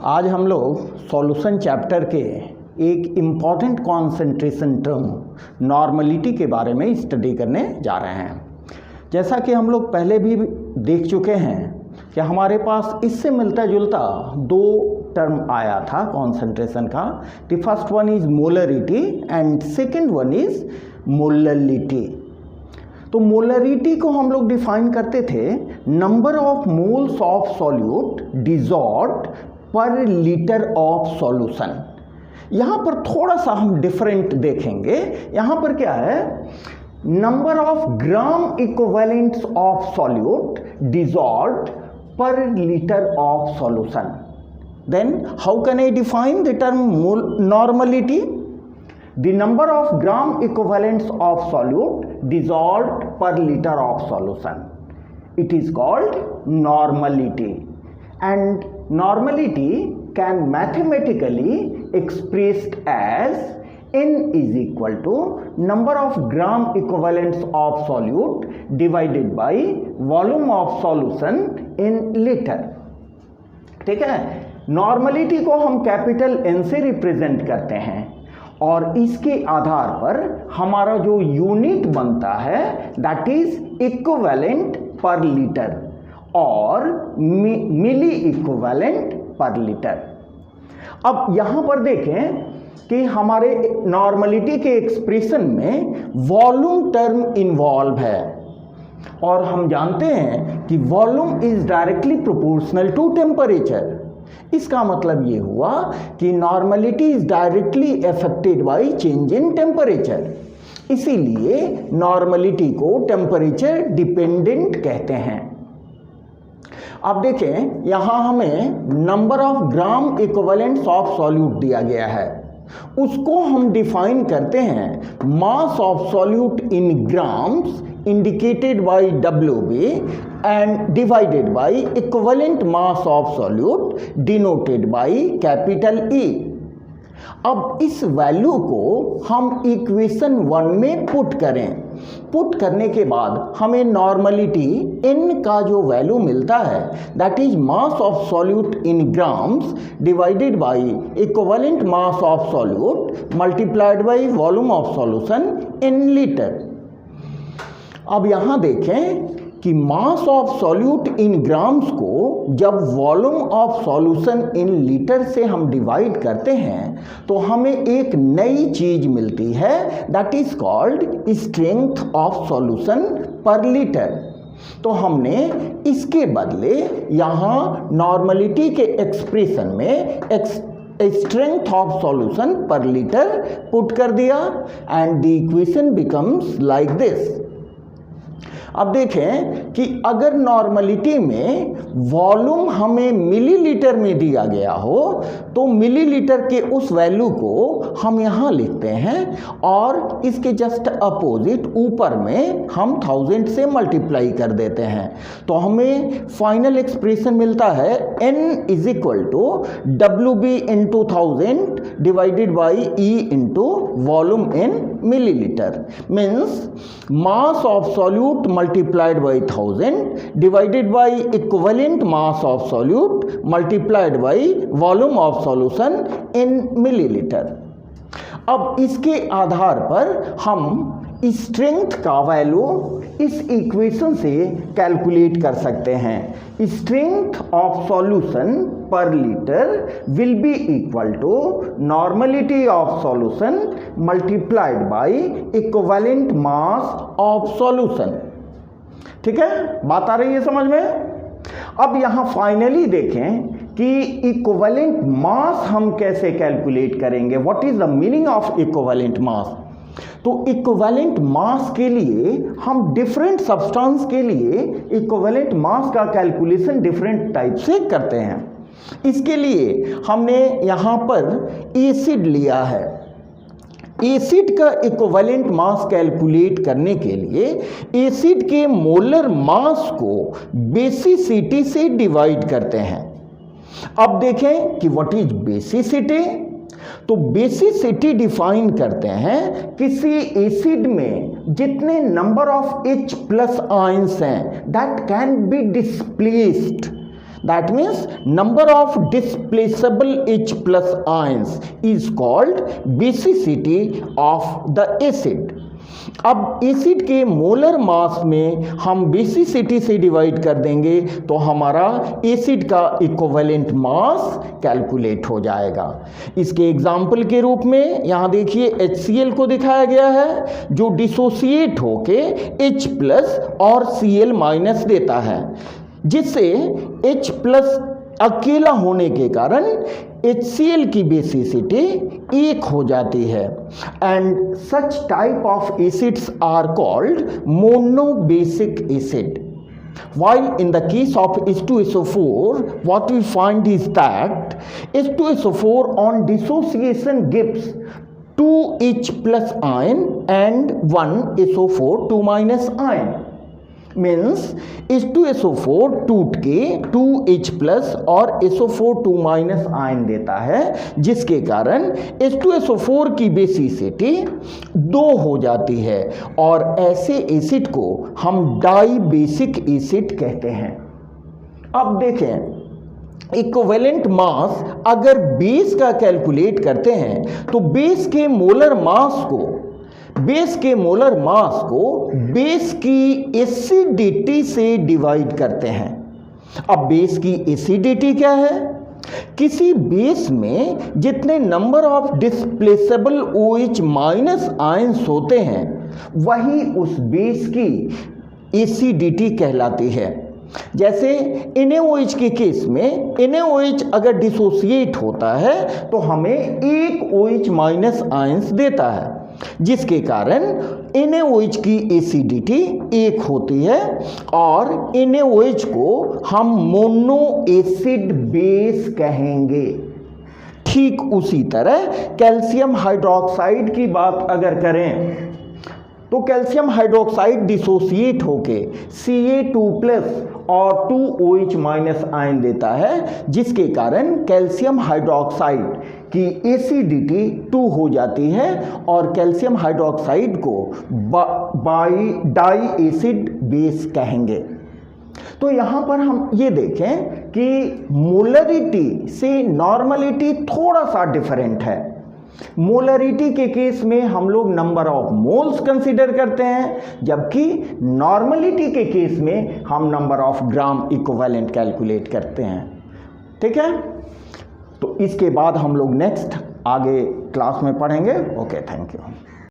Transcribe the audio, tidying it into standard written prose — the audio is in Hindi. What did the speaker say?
आज हम लोग सॉल्यूशन चैप्टर के एक इम्पॉर्टेंट कॉन्सेंट्रेशन टर्म नॉर्मलिटी के बारे में स्टडी करने जा रहे हैं। जैसा कि हम लोग पहले भी देख चुके हैं कि हमारे पास इससे मिलता जुलता दो टर्म आया था कॉन्सेंट्रेशन का। The first one is molarity and second one is molality. तो मोलरिटी को हम लोग डिफाइन करते थे number of moles of solute dissolved per litre of solution. यहाँ पर थोड़ा सा हम डिफरेंट देखेंगे। यहाँ पर क्या है, number of gram equivalents of solute dissolved per litre of solution. Then how can I define the term normality? The number of gram equivalents of solute dissolved per liter of solution. It is called normality. And normality can mathematically expressed as N is equal to number of gram equivalents of solute divided by volume of solution in liter. ठीक है, नॉर्मलिटी को हम कैपिटल N से रिप्रेजेंट करते हैं और इसके आधार पर हमारा जो यूनिट बनता है दैट इज इक्विवेलेंट पर लीटर और मिली इक्विवेलेंट पर लीटर। अब यहाँ पर देखें कि हमारे नॉर्मलिटी के एक्सप्रेशन में वॉल्यूम टर्म इन्वॉल्व है और हम जानते हैं कि volume is directly proportional to temperature. इसका मतलब ये हुआ कि normality is directly affected by change in temperature, इसीलिए नॉर्मलिटी को टेम्परेचर डिपेंडेंट कहते हैं। अब देखें, यहां हमें number of gram equivalents of solute दिया गया है, उसको हम डिफाइन करते हैं mass of solute in grams indicated by WB and divided by equivalent mass of solute denoted by capital E। अब इस वैल्यू को हम इक्वेशन 1 में पुट करें। पुट करने के बाद हमें नॉर्मलिटी N का जो वैल्यू मिलता है that is mass of solute in grams divided by equivalent mass of solute multiplied by volume of solution in litre. अब यहाँ देखें कि मास ऑफ सॉल्यूट इन ग्राम्स को जब volume of solution in litre से हम डिवाइड करते हैं तो हमें एक नई चीज मिलती है that is called strength of solution per litre. तो हमने इसके बदले यहाँ नॉर्मलिटी के एक्सप्रेशन में strength of solution per litre put कर दिया and the equation becomes like this. अब देखें कि अगर नॉर्मलिटी में वॉल्यूम हमें मिलीलीटर में दिया गया हो तो मिलीलीटर के उस वैल्यू को हम यहाँ लिखते हैं और इसके जस्ट अपोजिट ऊपर में हम 1000 से मल्टीप्लाई कर देते हैं तो हमें फाइनल एक्सप्रेशन मिलता है N is equal to WB into 1000 divided by E into volume in millilitre. Means mass of solute multiplied by 1000 divided by equivalent mass of solute multiplied by volume of solution in milliliter। अब इसके आधार पर हम स्ट्रेंथ का वैल्यू इस इक्वेशन से कैलकुलेट कर सकते हैं। Strength of solution per litre will be equal to normality of solution multiplied by equivalent mass of solution. ठीक है, बात आ रही है समझ में? अब यहां फाइनली देखें कि इक्विवेलेंट मास हम कैसे कैलकुलेट करेंगे। What is the meaning of equivalent mass? तो इक्विवेलेंट मास के लिए हम डिफरेंट सब्सटेंस के लिए इक्विवेलेंट मास का कैलकुलेशन डिफरेंट टाइप से करते हैं। इसके लिए हमने यहां पर एसिड लिया है। एसिड का इक्विवेलेंट मास कैलकुलेट करने के लिए एसिड के मोलर मास को बेसिसिटी से डिवाइड करते हैं। अब देखें कि व्हाट इज बेसिसिटी। तो बेसिसिटी डिफाइन करते हैं किसी एसिड में जितने नंबर ऑफ H+ आयंस हैं that can be displaced That means number of displaceable H plus ions is called basicity of the acid. अब एसिड के मोलर मास में हम बेसिसिटी से डिवाइड कर देंगे तो हमारा एसिड का इक्विवेलेंट मास कैलकुलेट हो जाएगा। इसके एग्जाम्पल के रूप में यहाँ देखिए HCl को दिखाया गया है जो डिसोसिएट होके H प्लस और Cl माइनस देता है, जिससे H प्लस अकेला होने के कारण HCl की बेसिसिटी 1 हो जाती है। And such type of acids are called monobasic acid. While in the case of H2SO4, what we find is that H2SO4 on dissociation gives 2H plus ion and 1 SO4 2 minus ion. Means H2SO4 टूट के 2H प्लस और SO4 2 माइनस आयन देता है, जिसके कारण H2SO4 की बेसिसिटी 2 हो जाती है और ऐसे एसिड को हम डाई बेसिक एसिड कहते हैं। अब देखें इक्विवेलेंट मास अगर बेस का कैलकुलेट करते हैं तो बेस के मोलर मास को बेस की एसिडिटी से डिवाइड करते हैं। अब बेस की एसिडिटी क्या है? किसी बेस में जितने number of displaceable OH minus ions होते हैं वही उस बेस की एसिडिटी कहलाती है। जैसे NaOH के केस में NaOH अगर डिसोसिएट होता है तो हमें एक OH माइनस आयंस देता है, जिसके कारण NaOH की एसिडिटी 1 होती है और NaOH को हम मोनो एसिड बेस कहेंगे। ठीक उसी तरह कैल्शियम हाइड्रोक्साइड की बात अगर करें तो कैल्शियम हाइड्रोक्साइड डिसोसिएट होके Ca2+ और 2OH माइनस आयन देता है, जिसके कारण कैल्शियम हाइड्रोक्साइड की एसिडिटी 2 हो जाती है और कैल्शियम हाइड्रोक्साइड को डाई एसिड बेस कहेंगे। तो यहाँ पर हम ये देखें कि मोलरिटी से नॉर्मलिटी थोड़ा सा डिफरेंट है। मोलरिटी के केस में हम लोग नंबर ऑफ मोल्स कंसीडर करते हैं, जबकि नॉर्मलिटी के केस में हम number of gram equivalent calculate करते हैं। ठीक है, तो इसके बाद हम लोग नेक्स्ट आगे क्लास में पढ़ेंगे। Okay, thank you.